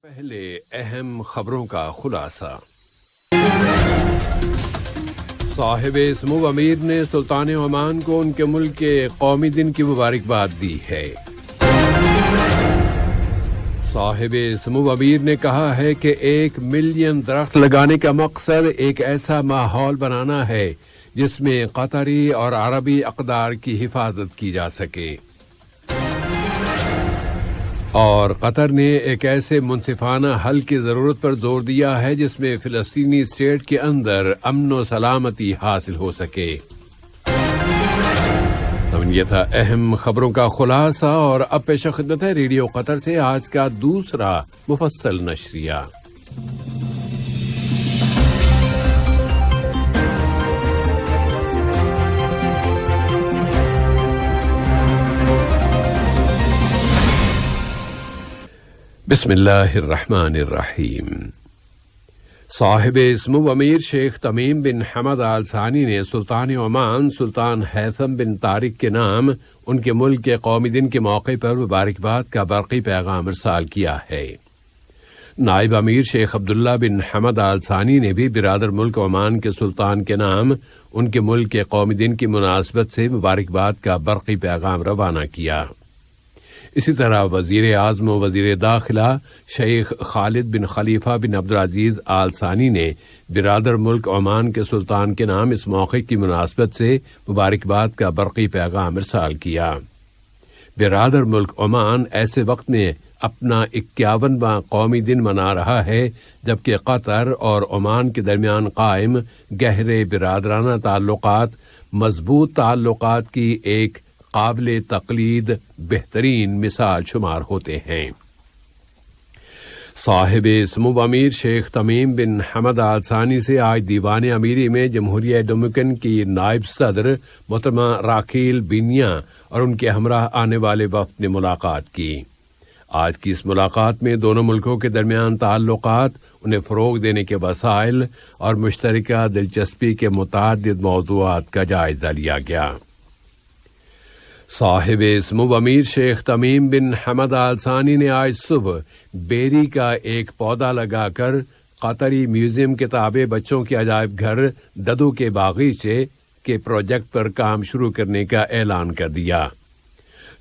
پہلے اہم خبروں کا خلاصہ۔ صاحب سمو امیر نے سلطان عمان کو ان کے ملک کے قومی دن کی مبارکباد دی ہے۔ صاحب سمو امیر نے کہا ہے کہ 1 ملین درخت لگانے کا مقصد ایک ایسا ماحول بنانا ہے جس میں قطری اور عربی اقدار کی حفاظت کی جا سکے، اور قطر نے ایک ایسے منصفانہ حل کی ضرورت پر زور دیا ہے جس میں فلسطینی اسٹیٹ کے اندر امن و سلامتی حاصل ہو سکے۔ یہ تھا اہم خبروں کا خلاصہ، اور اب پیش خدمت ہے ریڈیو قطر سے آج کا دوسرا مفصل نشریہ۔ بسم اللہ الرحمن الرحیم۔ صاحب سمو امیر شیخ تمیم بن حمد آل ثانی نے سلطان عمان سلطان ہیثم بن طارق کے نام ان کے ملک کے قومی دن کے موقع پر مبارکباد کا برقی پیغام ارسال کیا ہے۔ نائب امیر شیخ عبداللہ بن حمد آل ثانی نے بھی برادر ملک عمان کے سلطان کے نام ان کے ملک کے قومی دن کی مناسبت سے مبارکباد کا برقی پیغام روانہ کیا۔ اسی طرح وزیر اعظم و وزیر داخلہ شیخ خالد بن خلیفہ بن عبدالعزیز آل ثانی نے برادر ملک عمان کے سلطان کے نام اس موقع کی مناسبت سے مبارکباد کا برقی پیغام ارسال کیا۔ برادر ملک عمان ایسے وقت میں اپنا 51واں قومی دن منا رہا ہے جبکہ قطر اور عمان کے درمیان قائم گہرے برادرانہ تعلقات مضبوط تعلقات کی ایک قابل تقلید بہترین مثال شمار ہوتے ہیں۔ صاحب سمو امیر شیخ تمیم بن حمد آل ثانی سے آج دیوان امیری میں جمہوریہ ڈومینیکن کی نائب صدر محترمہ راکیل بینیا اور ان کے ہمراہ آنے والے وفد نے ملاقات کی۔ آج کی اس ملاقات میں دونوں ملکوں کے درمیان تعلقات، انہیں فروغ دینے کے وسائل اور مشترکہ دلچسپی کے متعدد موضوعات کا جائزہ لیا گیا۔ صاحب سمو امیر شیخ تمیم بن حمد آل ثانی نے آج صبح بیری کا ایک پودا لگا کر قطری میوزیم کے تابع بچوں کے عجائب گھر ددو کے باغیچے کے پروجیکٹ پر کام شروع کرنے کا اعلان کر دیا۔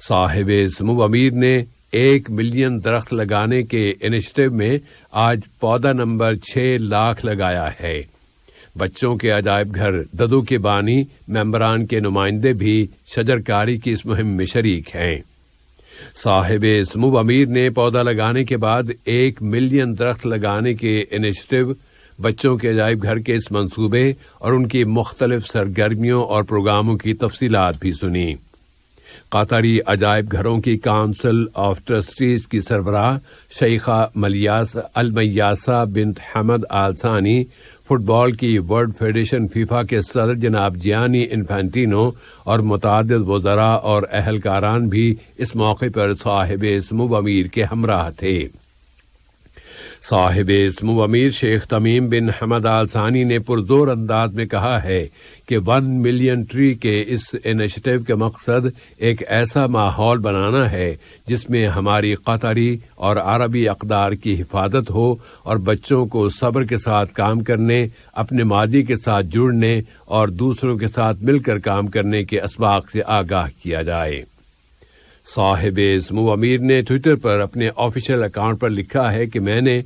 صاحب سمو امیر نے 1 ملین درخت لگانے کے انیشیٹو میں آج پودا نمبر 6 لاکھ لگایا ہے۔ بچوں کے عجائب گھر ددو کے بانی ممبران کے نمائندے بھی شجرکاری کی اس مہم میں شریک ہیں۔ صاحب سمو امیر نے پودا لگانے کے بعد 1 ملین درخت لگانے کے انیشیٹو، بچوں کے عجائب گھر کے اس منصوبے اور ان کی مختلف سرگرمیوں اور پروگراموں کی تفصیلات بھی سنی۔ قطری عجائب گھروں کی کونسل آف ٹرسٹیز کی سربراہ شیخہ المیاسہ بنت حمد آل ثانی، فٹ بال کی ورلڈ فیڈریشن فیفا کے صدر جناب جیانی انفانٹینو اور متعدد وزراء اور اہلکاران بھی اس موقع پر صاحب سمو امیر کے ہمراہ تھے۔ صاحب سمو امیر شیخ تمیم بن حمد آل ثانی نے پرزور انداز میں کہا ہے کہ 1 ملین ٹری کے اس انیشیٹو کا مقصد ایک ایسا ماحول بنانا ہے جس میں ہماری قطری اور عربی اقدار کی حفاظت ہو اور بچوں کو صبر کے ساتھ کام کرنے، اپنے ماضی کے ساتھ جڑنے اور دوسروں کے ساتھ مل کر کام کرنے کے اسباق سے آگاہ کیا جائے۔ صاحب سمو امیر نے ٹویٹر پر اپنے آفیشیل اکاؤنٹ پر لکھا ہے کہ میں نے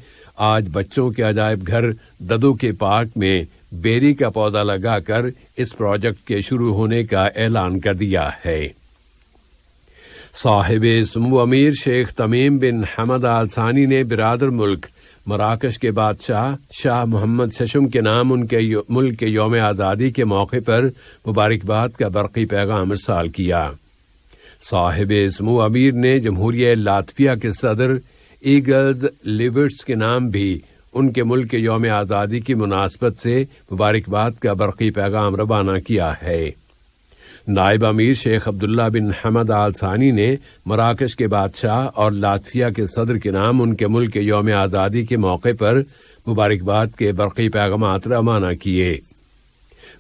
آج بچوں کے عجائب گھر ددو کے پارک میں بیری کا پودا لگا کر اس پروجیکٹ کے شروع ہونے کا اعلان کر دیا ہے۔ صاحب سمو امیر شیخ تمیم بن حمد آل ثانی نے برادر ملک مراکش کے بادشاہ شاہ محمد ششم کے نام ان کے ملک کے یوم آزادی کے موقع پر مبارکباد کا برقی پیغام ارسال کیا۔ صاحب سمو امیر نے جمہوریہ لاتفیہ کے صدر ایگلز لیوٹس کے نام بھی ان کے ملک کے یوم آزادی کی مناسبت سے مبارکباد کا برقی پیغام روانہ کیا ہے۔ نائب امیر شیخ عبداللہ بن حمد آل ثانی نے مراکش کے بادشاہ اور لاتفیہ کے صدر کے نام ان کے ملک کے یوم آزادی کے موقع پر مبارکباد کے برقی پیغامات روانہ کیے۔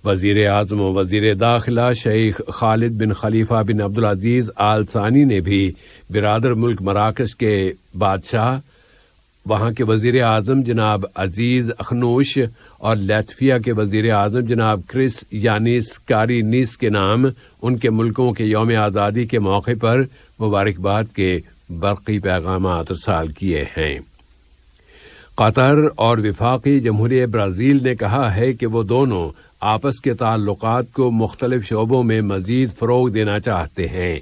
وزیر اعظم و وزیر داخلہ شیخ خالد بن خلیفہ بن عبدالعزیز آل ثانی نے بھی برادر ملک مراکش کے بادشاہ وہاں کے وزیر اعظم جناب عزیز اخنوش اور لیتھویا کے وزیر اعظم جناب کرس یانیس کارینیس کے نام ان کے ملکوں کے یوم آزادی کے موقع پر مبارکباد کے برقی پیغامات ارسال کیے ہیں۔ قطر اور وفاقی جمہوریہ برازیل نے کہا ہے کہ وہ دونوں آپس کے تعلقات کو مختلف شعبوں میں مزید فروغ دینا چاہتے ہیں،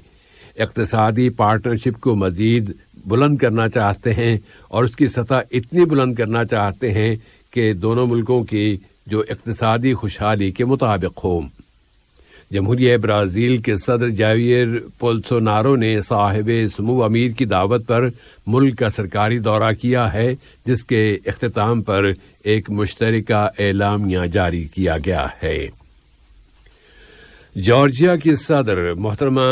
اقتصادی پارٹنرشپ کو مزید بلند کرنا چاہتے ہیں اور اس کی سطح اتنی بلند کرنا چاہتے ہیں کہ دونوں ملکوں کی جو اقتصادی خوشحالی کے مطابق ہو۔ جمہوریہ برازیل کے صدر جاویر بولسونارو نے صاحب سمو امیر کی دعوت پر ملک کا سرکاری دورہ کیا ہے، جس کے اختتام پر ایک مشترکہ اعلامیہ جاری کیا گیا ہے۔ جارجیا کی صدر محترمہ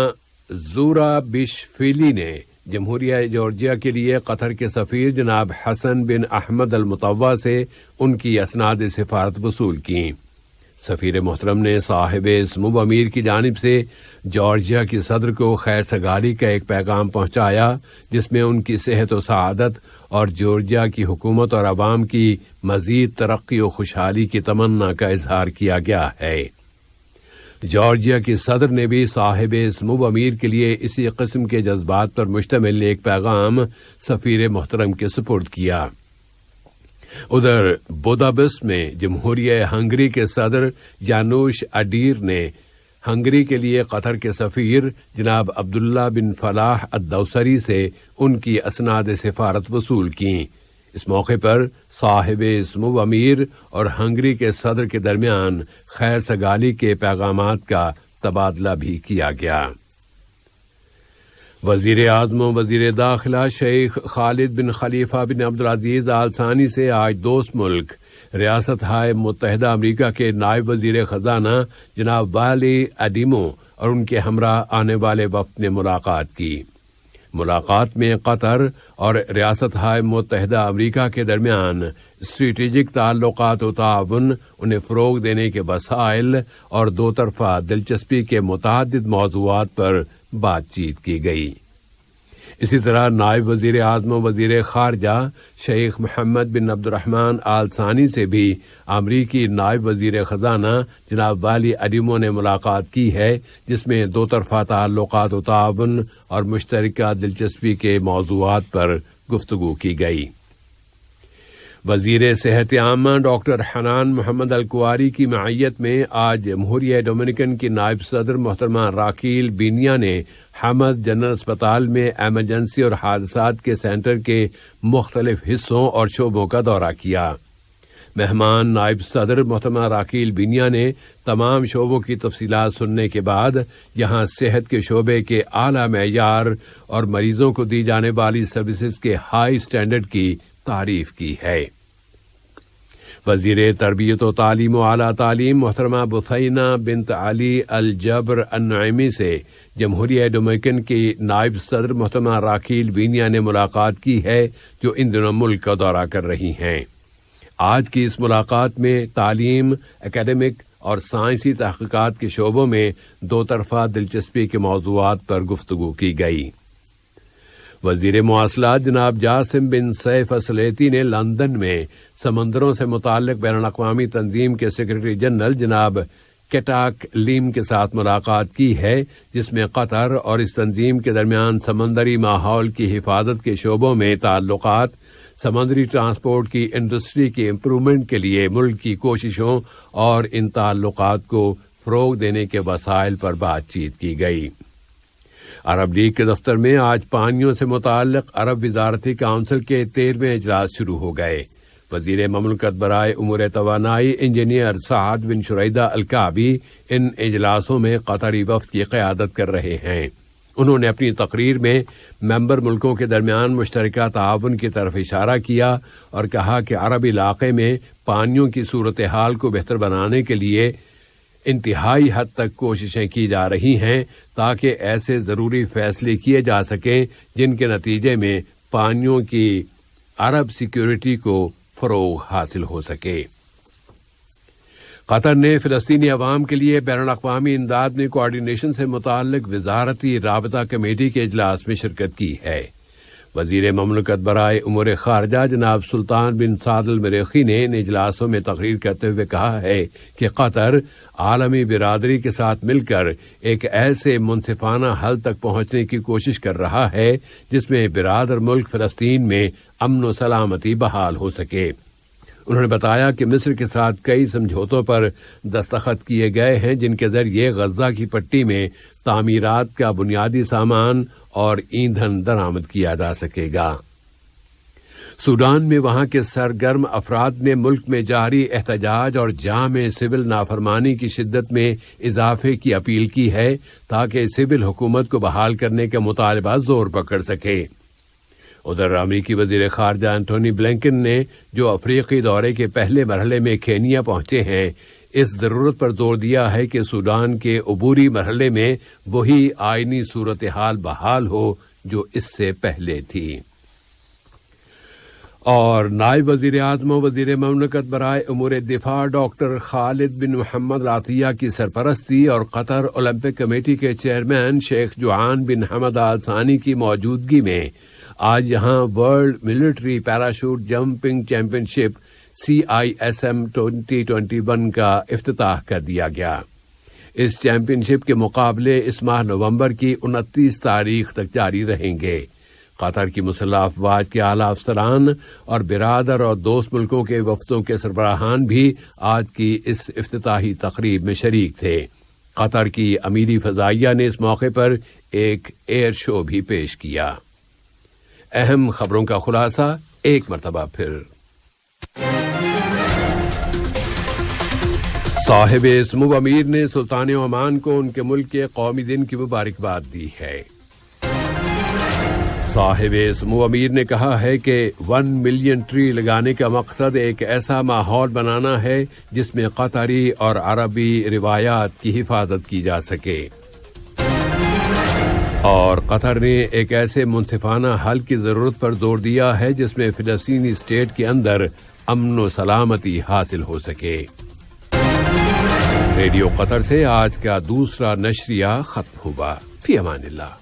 زورا بیشفیلی نے جمہوریہ جارجیا کے لیے قطر کے سفیر جناب حسن بن احمد المطوع سے ان کی اسناد سفارت وصول کی۔ سفیر محترم نے صاحب سمو امیر کی جانب سے جارجیا کی صدر کو خیر سگالی کا ایک پیغام پہنچایا، جس میں ان کی صحت و سعادت اور جارجیا کی حکومت اور عوام کی مزید ترقی و خوشحالی کی تمنا کا اظہار کیا گیا ہے۔ جارجیا کی صدر نے بھی صاحب سمو امیر کے لیے اسی قسم کے جذبات پر مشتمل ایک پیغام سفیر محترم کے سپرد کیا۔ ادھر بوداپسٹ میں جمہوریہ ہنگری کے صدر یانوش اڈیر نے ہنگری کے لیے قطر کے سفیر جناب عبداللہ بن فلاح الدوسری سے ان کی اسناد سفارت وصول کی۔ اس موقع پر صاحب سمو امیر اور ہنگری کے صدر کے درمیان خیر سگالی کے پیغامات کا تبادلہ بھی کیا گیا۔ وزیر اعظم و وزیر داخلہ شیخ خالد بن خلیفہ بن عبدالعزیز آل ثانی سے آج دوست ملک ریاستہائے متحدہ امریکہ کے نائب وزیر خزانہ جناب والی اڈیمو اور ان کے ہمراہ آنے والے وفد نے ملاقات کی۔ ملاقات میں قطر اور ریاستہائے متحدہ امریکہ کے درمیان اسٹریٹجک تعلقات و تعاون، انہیں فروغ دینے کے وسائل اور دو طرفہ دلچسپی کے متعدد موضوعات پر بات چیت کی گئی۔ اسی طرح نائب وزیر اعظم و وزیر خارجہ شیخ محمد بن عبد الرحمن آل ثانی سے بھی امریکی نائب وزیر خزانہ جناب والی اڈیمو نے ملاقات کی ہے، جس میں دو طرفہ تعلقات و تعاون اور مشترکہ دلچسپی کے موضوعات پر گفتگو کی گئی۔ وزیر صحت عامہ ڈاکٹر حنان محمد الکواری کی معیت میں آج جمہوریہ ڈومینیکن کی نائب صدر محترمہ راکیل بینیا نے حمد جنرل اسپتال میں ایمرجنسی اور حادثات کے سینٹر کے مختلف حصوں اور شعبوں کا دورہ کیا۔ مہمان نائب صدر محترمہ راکیل بینیا نے تمام شعبوں کی تفصیلات سننے کے بعد یہاں صحت کے شعبے کے اعلیٰ معیار اور مریضوں کو دی جانے والی سروسز کے ہائی اسٹینڈرڈ کی تعریف کی ہے۔ وزیر تربیت و تعلیم و اعلیٰ تعلیم محترمہ بثینہ بنت علی الجبر النعیمی سے جمہوریہ ڈومینیکن کی نائب صدر محترمہ راکیل بینیا نے ملاقات کی ہے، جو ان دنوں ملک کا دورہ کر رہی ہیں۔ آج کی اس ملاقات میں تعلیم، اکیڈمک اور سائنسی تحقیقات کے شعبوں میں دو طرفہ دلچسپی کے موضوعات پر گفتگو کی گئی۔ وزیر مواصلات جناب جاسم بن سیف السلیتی نے لندن میں سمندروں سے متعلق بین الاقوامی تنظیم کے سیکرٹری جنرل جناب کیٹاک لیم کے ساتھ ملاقات کی ہے، جس میں قطر اور اس تنظیم کے درمیان سمندری ماحول کی حفاظت کے شعبوں میں تعلقات، سمندری ٹرانسپورٹ کی انڈسٹری کی امپرومنٹ کے لیے ملک کی کوششوں اور ان تعلقات کو فروغ دینے کے وسائل پر بات چیت کی گئی۔ عرب لیگ کے دفتر میں آج پانیوں سے متعلق عرب وزارتی کونسل کے 13ویں اجلاس شروع ہو گئے۔ وزیر مملکت برائے امور توانائی انجینئر سعد بن شریدہ الکعبی ان اجلاسوں میں قطری وفد کی قیادت کر رہے ہیں۔ انہوں نے اپنی تقریر میں ممبر ملکوں کے درمیان مشترکہ تعاون کی طرف اشارہ کیا اور کہا کہ عرب علاقے میں پانیوں کی صورتحال کو بہتر بنانے کے لیے انتہائی حد تک کوششیں کی جا رہی ہیں، تاکہ ایسے ضروری فیصلے کیے جا سکیں جن کے نتیجے میں پانیوں کی عرب سیکیورٹی کو فروغ حاصل ہو سکے۔ قطر نے فلسطینی عوام کے لیے بین الاقوامی امداد میں کوآرڈینیشن سے متعلق وزارتی رابطہ کمیٹی کے اجلاس میں شرکت کی ہے۔ وزیر مملکت برائے امور خارجہ جناب سلطان بن سعد المریخی نے ان اجلاسوں میں تقریر کرتے ہوئے کہا ہے کہ قطر عالمی برادری کے ساتھ مل کر ایک ایسے منصفانہ حل تک پہنچنے کی کوشش کر رہا ہے جس میں برادر ملک فلسطین میں امن و سلامتی بحال ہو سکے۔ انہوں نے بتایا کہ مصر کے ساتھ کئی سمجھوتوں پر دستخط کیے گئے ہیں جن کے ذریعے غزہ کی پٹی میں تعمیرات کا بنیادی سامان اور ایندھن درآمد کیا جا سکے گا۔ سوڈان میں وہاں کے سرگرم افراد نے ملک میں جاری احتجاج اور جامع سول نافرمانی کی شدت میں اضافے کی اپیل کی ہے تاکہ سول حکومت کو بحال کرنے کا مطالبہ زور پکڑ سکے۔ ادھر امریکی وزیر خارجہ اینٹونی بلنکن نے جو افریقی دورے کے پہلے مرحلے میں کینیا پہنچے ہیں اس ضرورت پر زور دیا ہے کہ سوڈان کے عبوری مرحلے میں وہی آئینی صورتحال بحال ہو جو اس سے پہلے تھی۔ اور نائب وزیر اعظم و وزیر مملکت برائے امور دفاع ڈاکٹر خالد بن محمد العطیہ کی سرپرستی اور قطر اولمپک کمیٹی کے چیئرمین شیخ جوعان بن حمد آل ثانی کی موجودگی میں آج یہاں world military parachute jumping championship CISM 2021 کا افتتاح کر دیا گیا۔ اس چیمپئن شپ کے مقابلے اس ماہ نومبر کی 29 تاریخ تک جاری رہیں گے۔ قطر کی مسلح افواج کے اعلیٰ افسران اور برادر اور دوست ملکوں کے وفدوں کے سربراہان بھی آج کی اس افتتاحی تقریب میں شریک تھے۔ قطر کی امیری فضائیہ نے اس موقع پر ایک ایئر شو بھی پیش کیا۔ اہم خبروں کا خلاصہ ایک مرتبہ پھر۔ صاحب سمو امیر نے سلطان عمان کو ان کے ملک کے قومی دن کی مبارکباد دی ہے۔ صاحب سمو امیر نے کہا ہے کہ 1 ملین ٹری لگانے کا مقصد ایک ایسا ماحول بنانا ہے جس میں قطری اور عربی روایات کی حفاظت کی جا سکے، اور قطر نے ایک ایسے منصفانہ حل کی ضرورت پر زور دیا ہے جس میں فلسطینی اسٹیٹ کے اندر امن و سلامتی حاصل ہو سکے۔ ریڈیو قطر سے آج کا دوسرا نشریہ ختم ہوا۔ فی امان اللہ۔